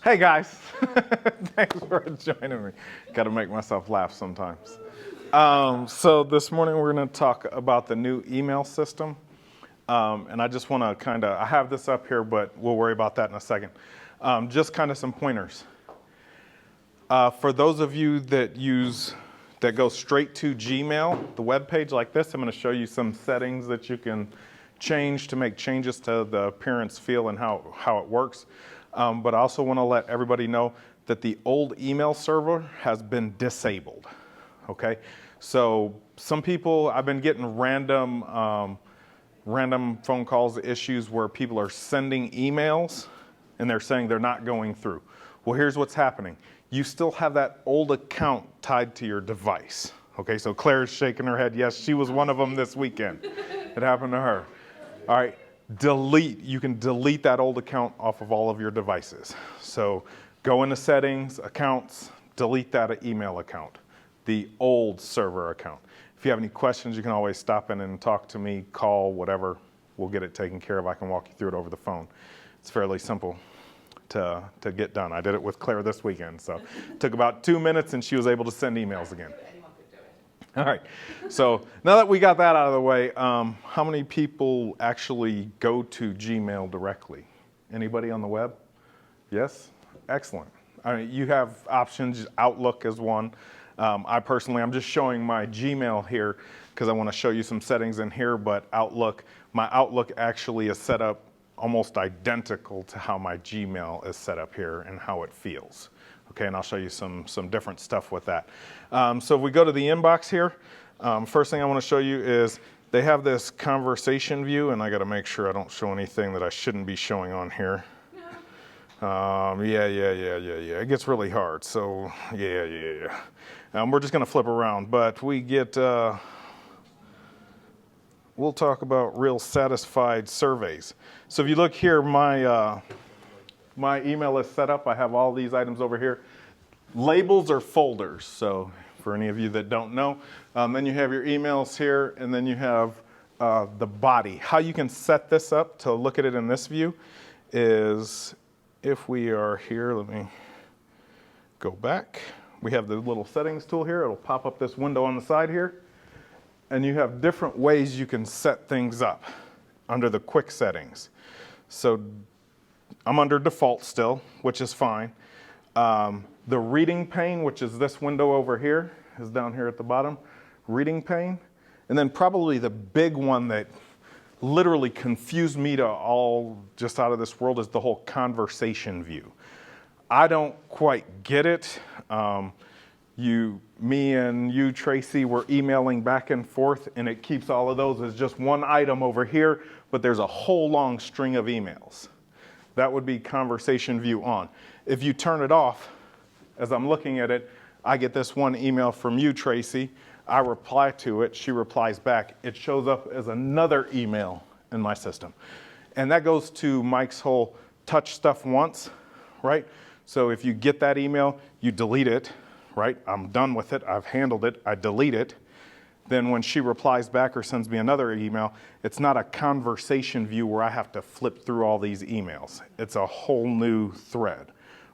Hey guys, thanks for joining me. Got to make myself laugh sometimes. So this morning we're going to talk about the new email system. And I just want to I have this up here, but we'll worry about that in a second. Just kind of some pointers. For those of you that go straight to Gmail, the web page like this, I'm going to show you some settings that you can change to make changes to the appearance, feel, and how it works. But I also want to let everybody know that the old email server has been disabled. Okay, so some people, I've been getting random phone calls, issues where people are sending emails and they're saying they're not going through. Well, here's what's happening. You still have that old account tied to your device. Okay, so Claire's shaking her head. Yes, she was one of them this weekend. It happened to her. All right. You can delete that old account off of all of your devices. So go into settings, accounts, delete that email account, the old server account. If you have any questions, you can always stop in and talk to me, call, whatever. We'll get it taken care of. I can walk you through it over the phone. It's fairly simple to get done. I did it with Claire this weekend. So it took about 2 minutes and she was able to send emails again. All right, so now that we got that out of the way, how many people actually go to Gmail directly? Anybody on the web? Yes? Excellent. I mean, you have options. Outlook is one. I'm just showing my Gmail here because I want to show you some settings in here, but my Outlook actually is set up almost identical to how my Gmail is set up here and how it feels. Okay, and I'll show you some different stuff with that. So if we go to the inbox here, first thing I want to show you is they have this conversation view, and I got to make sure I don't show anything that I shouldn't be showing on here. Yeah. It gets really hard, so yeah. We're just going to flip around, but we get, we'll talk about real satisfied surveys. So if you look here, my email is set up. I have all these items over here. Labels are folders, so for any of you that don't know. Then you have your emails here, and then you have the body. How you can set this up to look at it in this view is if we are here, let me go back. We have the little settings tool here. It'll pop up this window on the side here. And you have different ways you can set things up under the quick settings. So I'm under default still, which is fine. The reading pane, which is this window over here, is down here at the bottom. Reading pane. And then probably the big one that literally confused me to all just out of this world is the whole conversation view. I don't quite get it. Me and you, Tracy, were emailing back and forth, and it keeps all of those as just one item over here, but there's a whole long string of emails. That would be conversation view on. If you turn it off, as I'm looking at it, I get this one email from you, Tracy. I reply to it. She replies back. It shows up as another email in my system. And that goes to Mike's whole touch stuff once, right? So if you get that email, you delete it, right? I'm done with it. I've handled it. I delete it. Then when she replies back or sends me another email, it's not a conversation view where I have to flip through all these emails. It's a whole new thread.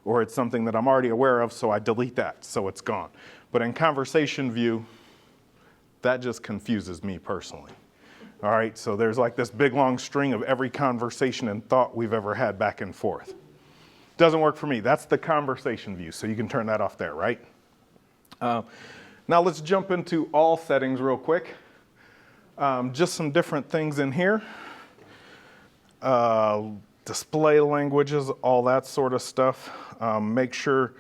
Or it's something that I'm already aware of, so I delete that, so it's gone. But in conversation view, that just confuses me personally. All right, so there's like this big long string of every conversation and thought we've ever had back and forth. Doesn't work for me. That's the conversation view, so you can turn that off there, right? Now let's jump into all settings real quick. Just some different things in here. Display languages, all that sort of stuff. Make sure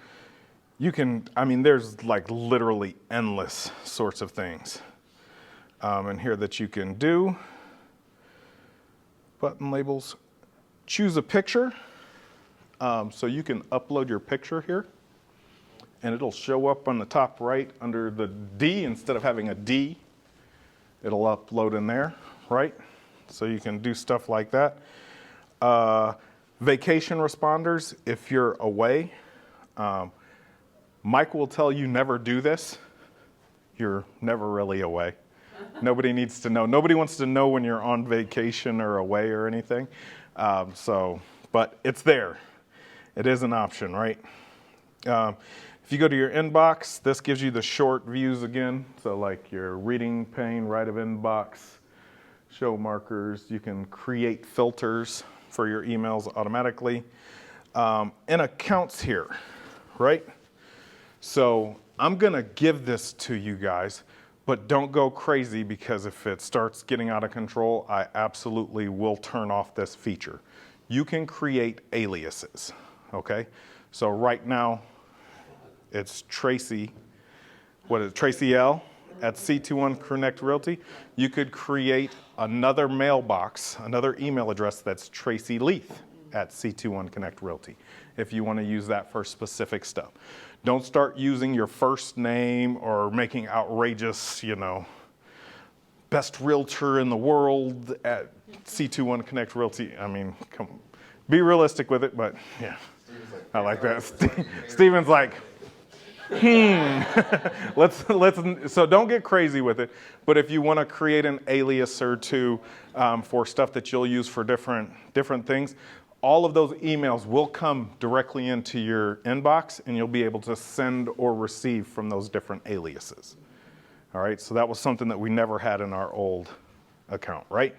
you can, there's like literally endless sorts of things in here that you can do. Button labels. Choose a picture. So you can upload your picture here. And it'll show up on the top right under the D. Instead of having a D, it'll upload in there, right? So you can do stuff like that. Vacation responders, if you're away. Mike will tell you never do this. You're never really away. Nobody needs to know. Nobody wants to know when you're on vacation or away or anything. But it's there. It is an option, right? If you go to your inbox, this gives you the short views again. So like your reading pane, right of inbox, show markers. You can create filters for your emails automatically. And accounts here, right? So I'm gonna give this to you guys, but don't go crazy, because if it starts getting out of control, I absolutely will turn off this feature. You can create aliases, okay? So right now, it's Tracy, Tracy L at C21 Connect Realty. You could create another mailbox, another email address that's Tracy Leith at C21 Connect Realty, if you want to use that for specific stuff. Don't start using your first name or making outrageous, best realtor in the world at C21 Connect Realty. I mean, be realistic with it, but yeah, I like that. Steven's like, so don't get crazy with it. But if you want to create an alias or two for stuff that you'll use for different things, all of those emails will come directly into your inbox, and you'll be able to send or receive from those different aliases. All right, so that was something that we never had in our old account, right?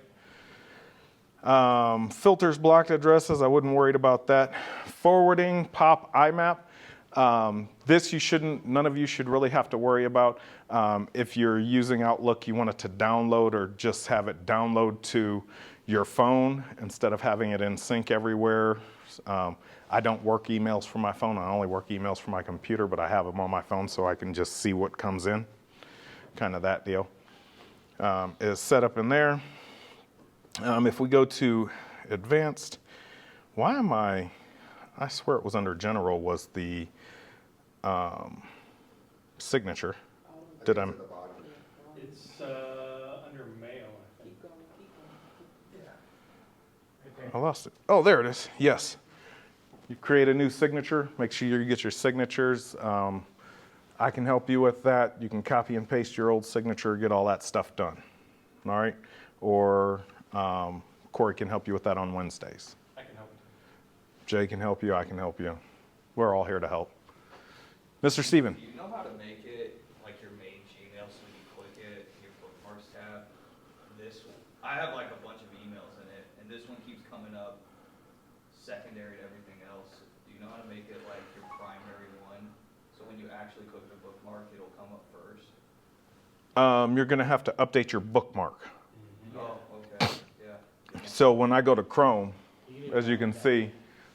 Filters, blocked addresses, I wouldn't worry about that. Forwarding, pop, IMAP. This none of you should really have to worry about. If you're using Outlook, you want it to download or just have it download to your phone instead of having it in sync everywhere. I don't work emails from my phone. I only work emails from my computer, but I have them on my phone so I can just see what comes in. Kind of that deal. Is set up in there. If we go to advanced, I swear it was under general was the signature. Did I? It's under mail. I lost it. Oh, there it is. Yes. You create a new signature. Make sure you get your signatures. I can help you with that. You can copy and paste your old signature, get all that stuff done. All right? Or Corey can help you with that on Wednesdays. I can help. Jay can help you. I can help you. We're all here to help. Mr. Steven. Do you know how to make it like your main Gmail, so when you click it, your bookmarks tab, I have like a bunch of emails in it, and this one keeps coming up secondary to everything else. Do you know how to make it like your primary one, so when you actually click the bookmark, it'll come up first? You're going to have to update your bookmark. Oh, okay, yeah. So when I go to Chrome, as you can see,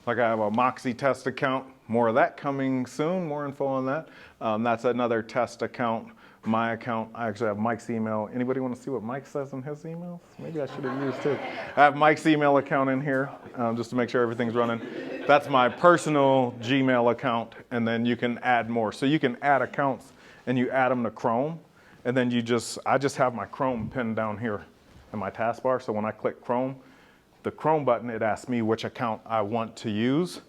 like I have a Moxie test account. More of that coming soon, more info on that. That's another test account, my account. I actually have Mike's email. Anybody want to see what Mike says in his emails? Maybe I should have used too. I have Mike's email account in here just to make sure everything's running. That's my personal Gmail account, and then you can add more. So you can add accounts, and you add them to Chrome, and then I just have my Chrome pinned down here in my taskbar. So when I click Chrome, the Chrome button, it asks me which account I want to use.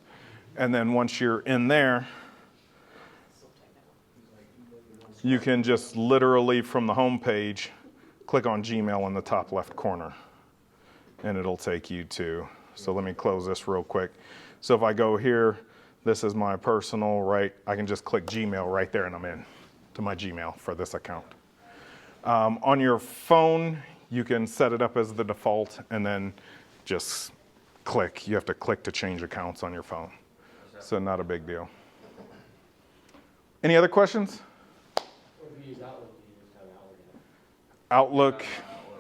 And then once you're in there, you can just literally from the home page, click on Gmail in the top left corner, and it'll take you to, so let me close this real quick. So if I go here, this is my personal, right? I can just click Gmail right there and I'm in to my Gmail for this account. On your phone, you can set it up as the default and then just click. You have to click to change accounts on your phone. So not a big deal. Any other questions? If you use Outlook, you just have Outlook. Outlook.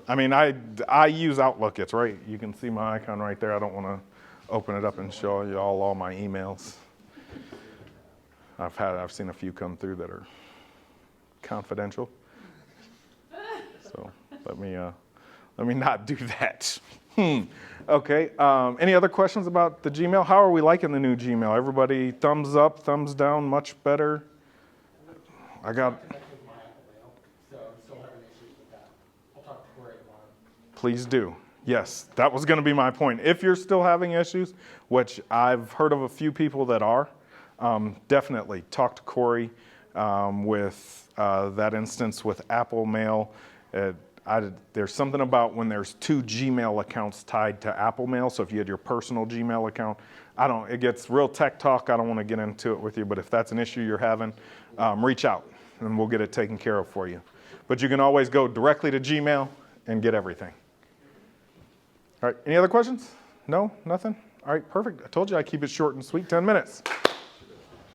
I mean, I use Outlook. It's right. You can see my icon right there. I don't want to open it up and show you all my emails. I've seen a few come through that are confidential. So let me not do that. Okay. Any other questions about the Gmail? How are we liking the new Gmail? Everybody, thumbs up, thumbs down, much better. I got. Connect with my Apple Mail, so I'm still having issues with that. I'll talk to Corey tomorrow. Please do. Yes, that was going to be my point. If you're still having issues, which I've heard of a few people that are, definitely talk to Corey with that instance with Apple Mail. There's something about when there's two Gmail accounts tied to Apple Mail. So if you had your personal Gmail account, it gets real tech talk. I don't want to get into it with you, but if that's an issue you're having, reach out and we'll get it taken care of for you. But you can always go directly to Gmail and get everything. All right, any other questions? No, nothing? All right, perfect. I told you I keep it short and sweet, 10 minutes.